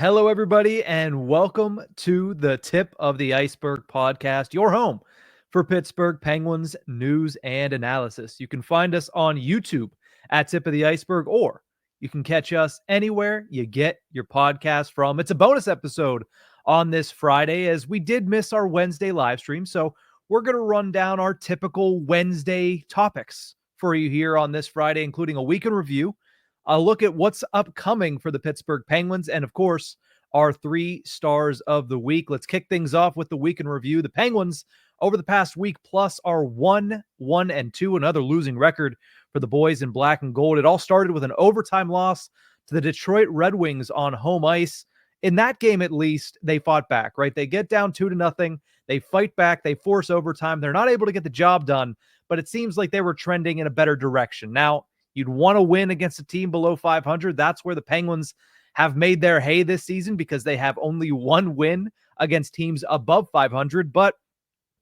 Hello, everybody, and welcome to the Tip of the Ice-Burgh podcast, your home for Pittsburgh Penguins news and analysis. You can find us on YouTube at Tip of the Ice-Burgh, or you can catch us anywhere you get your podcast from. It's a bonus episode on this Friday, as we did miss our Wednesday live stream, so we're going to run down our typical Wednesday topics for you here on this Friday, including a week in review, a look at what's upcoming for the Pittsburgh Penguins, and of course, our 3 stars of the week. Let's kick things off with the week in review. The Penguins, over the past week plus, are 1-1-2, another losing record for the boys in black and gold. It all started with an overtime loss to the Detroit Red Wings on home ice. In that game, at least, they fought back, right? They get down 2-0. They fight back. They force overtime. They're not able to get the job done, but it seems like they were trending in a better direction. Now, you'd want to win against a team below 500. That's where the Penguins have made their hay this season, because they have only one win against teams above 500, but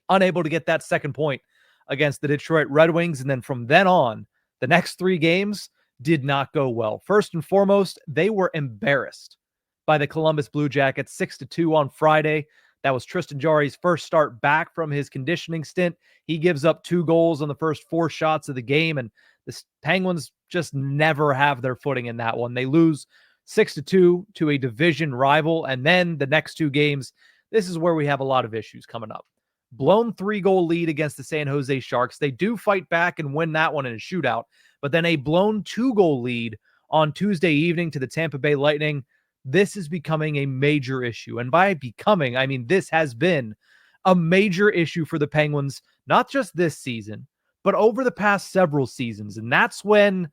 unable to get that second point against the Detroit Red Wings. And then from then on, the next 3 games did not go well. First and foremost, they were embarrassed by the Columbus Blue Jackets 6-2 on Friday. That was Tristan Jarry's first start back from his conditioning stint. He gives up 2 goals on the first 4 shots of the game, and the Penguins just never have their footing in that one. They lose 6-2 to a division rival, and then the next 2 games, this is where we have a lot of issues coming up. Blown 3-goal lead against the San Jose Sharks. They do fight back and win that one in a shootout, but then a blown 2-goal lead on Tuesday evening to the Tampa Bay Lightning. This is becoming a major issue. And by becoming, I mean this has been a major issue for the Penguins, not just this season, but over the past several seasons. And that's when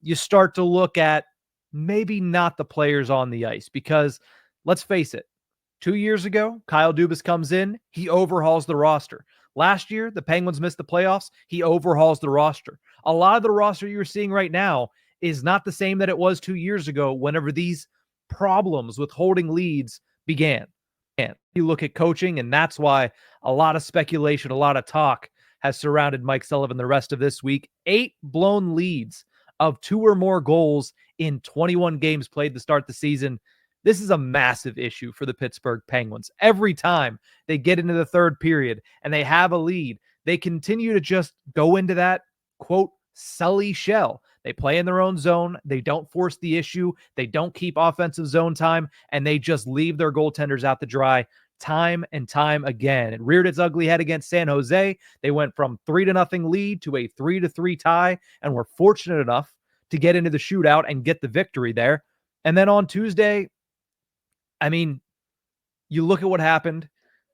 you start to look at maybe not the players on the ice, because let's face it, 2 years ago, Kyle Dubas comes in, he overhauls the roster. Last year, the Penguins missed the playoffs, he overhauls the roster. A lot of the roster you're seeing right now is not the same that it was 2 years ago, whenever these problems with holding leads began. And you look at coaching, and that's why a lot of speculation, a lot of talk has surrounded Mike Sullivan the rest of this week. 8 blown leads of 2 or more goals in 21 games played to start the season. This is a massive issue for the Pittsburgh Penguins. Every time they get into the third period and they have a lead, they continue to just go into that, quote, Sully shell. They play in their own zone. They don't force the issue. They don't keep offensive zone time, and they just leave their goaltenders out to dry time and time again. It reared its ugly head against San Jose. They went from 3-0 lead to a 3-3 tie, and were fortunate enough to get into the shootout and get the victory there. And then on Tuesday, I mean, you look at what happened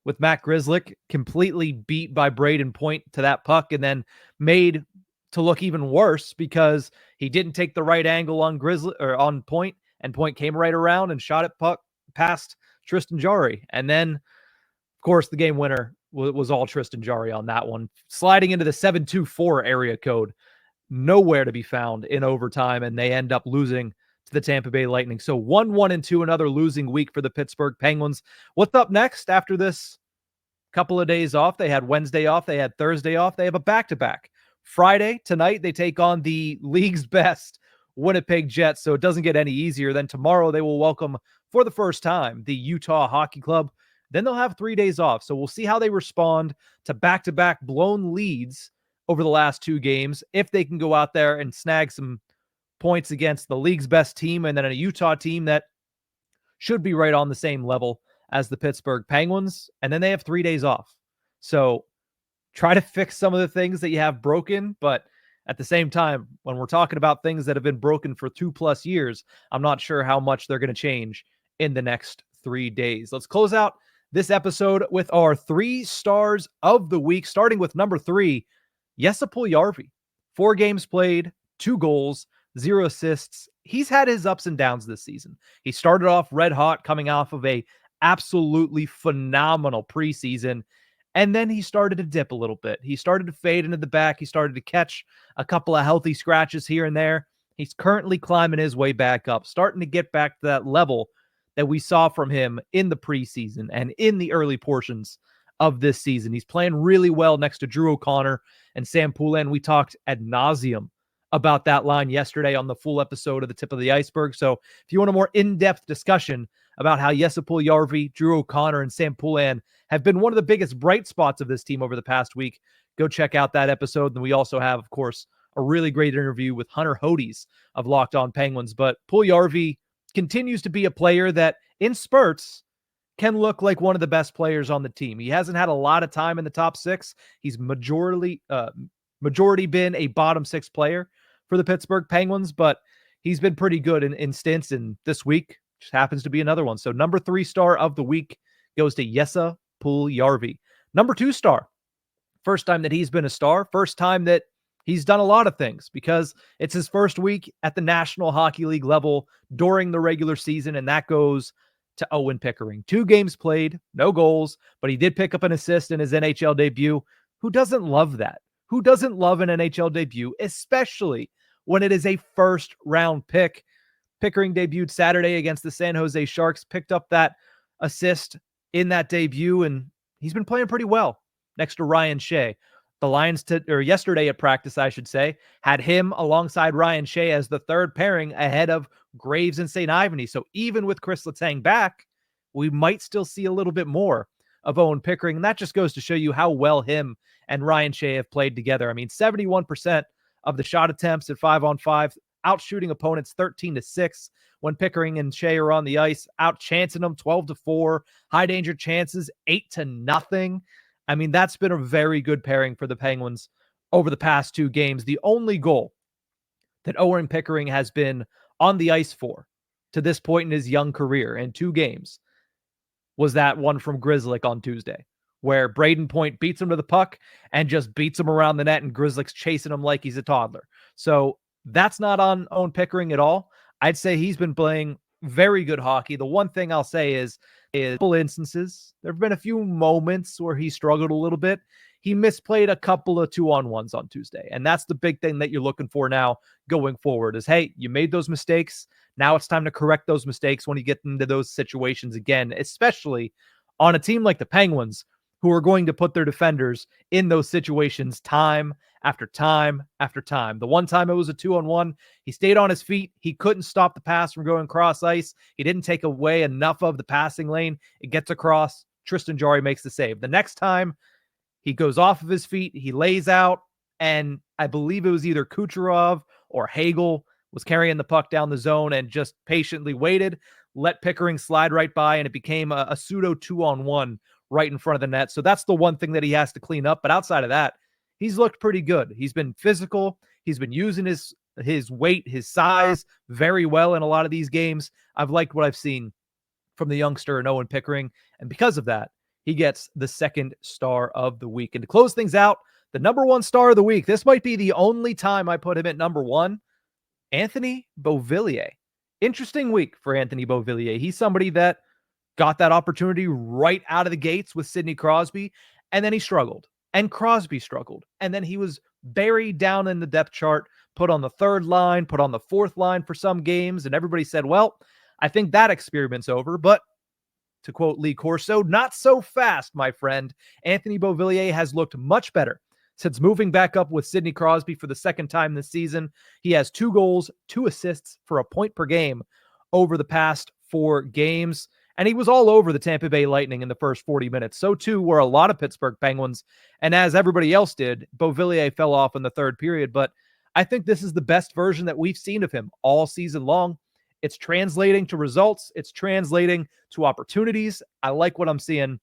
with Matt Grzelcyk, completely beat by Braden Point to that puck, and then made to look even worse because he didn't take the right angle on on Point, and Point came right around and shot it puck past Tristan Jarry. And then, of course, the game winner was all Tristan Jarry on that one, sliding into the 7-2-4 area code, nowhere to be found in overtime, and they end up losing to the Tampa Bay Lightning. So 1-1-2, another losing week for the Pittsburgh Penguins. What's up next after this couple of days off? They had Wednesday off. They had Thursday off. They have a back-to-back. Friday, tonight, they take on the league's best Winnipeg Jets, so it doesn't get any easier. Then tomorrow, they will welcome, for the first time, the Utah Hockey Club. Then they'll have 3 days off, so we'll see how they respond to back-to-back blown leads over the last 2 games, if they can go out there and snag some points against the league's best team, and then a Utah team that should be right on the same level as the Pittsburgh Penguins. And then they have 3 days off. So try to fix some of the things that you have broken, but at the same time, when we're talking about things that have been broken for 2+ years, I'm not sure how much they're going to change in the next 3 days. Let's close out this episode with our 3 stars of the week, starting with number 3, Jesse Puljujarvi. 4 games played, 2 goals, 0 assists. He's had his ups and downs this season. He started off red hot, coming off of a absolutely phenomenal preseason, and then he started to dip a little bit. He started to fade into the back. He started to catch a couple of healthy scratches here and there. He's currently climbing his way back up, starting to get back to that level that we saw from him in the preseason and in the early portions of this season. He's playing really well next to Drew O'Connor and Sam Poulin. We talked ad nauseum about that line yesterday on the full episode of the Tip of the Ice-Burgh. So if you want a more in-depth discussion about how Jesse Puljujärvi, Drew O'Connor, and Sam Poulin have been one of the biggest bright spots of this team over the past week. Go check out that episode. And we also have, of course, a really great interview with Hunter Hodes of Locked On Penguins. But Puljujärvi continues to be a player that, in spurts, can look like one of the best players on the team. He hasn't had a lot of time in the top six. He's majority been a bottom six player for the Pittsburgh Penguins, but he's been pretty good in stints, and this week just happens to be another one. So number 3 star of the week goes to Jesse Puljujärvi. Number 2 star, first time that he's been a star, first time that he's done a lot of things, because it's his first week at the National Hockey League level during the regular season, and that goes to Owen Pickering. 2 games played, no goals, but he did pick up an assist in his NHL debut. Who doesn't love that? Who doesn't love an NHL debut, especially when it is a first-round pick? Pickering debuted Saturday against the San Jose Sharks, picked up that assist in that debut, and he's been playing pretty well next to Ryan Shea. The Lions, yesterday at practice, I should say, had him alongside Ryan Shea as the third pairing ahead of Graves and St. Ivany. So even with Kris Letang back, we might still see a little bit more of Owen Pickering. And that just goes to show you how well him and Ryan Shea have played together. I mean, 71% of the shot attempts at 5-on-5, outshooting opponents 13-6 when Pickering and Shea are on the ice, out-chancing them 12-4, high-danger chances 8-0. I mean, that's been a very good pairing for the Penguins over the past 2 games. The only goal that Owen Pickering has been on the ice for to this point in his young career in 2 games was that one from Grzelcyk on Tuesday, where Braden Point beats him to the puck and just beats him around the net, and Grzelcyk's chasing him like he's a toddler. So that's not on Owen Pickering at all. I'd say he's been playing very good hockey. The one thing I'll say is a couple instances, there have been a few moments where he struggled a little bit. He misplayed a couple of 2-on-1s on Tuesday. And that's the big thing that you're looking for now going forward is, hey, you made those mistakes. Now it's time to correct those mistakes when you get into those situations again, especially on a team like the Penguins, who are going to put their defenders in those situations time after time after time. The one time it was a 2-on-1, he stayed on his feet. He couldn't stop the pass from going cross ice. He didn't take away enough of the passing lane. It gets across. Tristan Jarry makes the save. The next time, he goes off of his feet. He lays out, and I believe it was either Kucherov or Hagel was carrying the puck down the zone and just patiently waited, let Pickering slide right by, and it became a pseudo 2-on-1 right in front of the net. So that's the one thing that he has to clean up. But outside of that, he's looked pretty good. He's been physical. He's been using his weight, his size very well in a lot of these games. I've liked what I've seen from the youngster and Owen Pickering. And because of that, he gets the 2nd star of the week. And to close things out, the number 1 star of the week, this might be the only time I put him at number 1, Anthony Beauvillier. Interesting week for Anthony Beauvillier. He's somebody that got that opportunity right out of the gates with Sidney Crosby, and then he struggled, and Crosby struggled, and then he was buried down in the depth chart, put on the 3rd line, put on the 4th line for some games, and everybody said, well, I think that experiment's over. But to quote Lee Corso, not so fast, my friend. Anthony Beauvillier has looked much better since moving back up with Sidney Crosby for the 2nd time this season. He has 2 goals, 2 assists for a point per game over the past 4 games. And he was all over the Tampa Bay Lightning in the first 40 minutes. So too were a lot of Pittsburgh Penguins. And as everybody else did, Beauvillier fell off in the 3rd period. But I think this is the best version that we've seen of him all season long. It's translating to results. It's translating to opportunities. I like what I'm seeing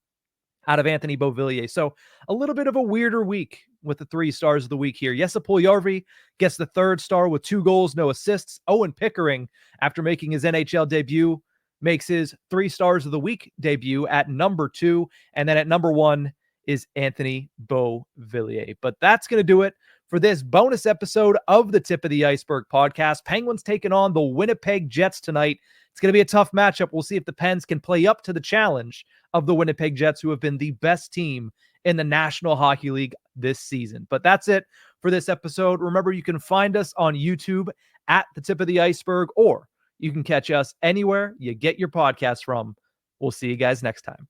out of Anthony Beauvillier. So a little bit of a weirder week with the 3 stars of the week here. Jesse Puljujärvi gets the 3rd star with 2 goals, no assists. Owen Pickering, after making his NHL debut, makes his 3 stars of the week debut at number 2. And then at number 1 is Anthony Beauvillier. But that's going to do it for this bonus episode of the Tip of the Ice-Burgh podcast. Penguins taking on the Winnipeg Jets tonight. It's going to be a tough matchup. We'll see if the Pens can play up to the challenge of the Winnipeg Jets, who have been the best team in the National Hockey League this season. But that's it for this episode. Remember, you can find us on YouTube at the Tip of the Ice-Burgh, or you can catch us anywhere you get your podcasts from. We'll see you guys next time.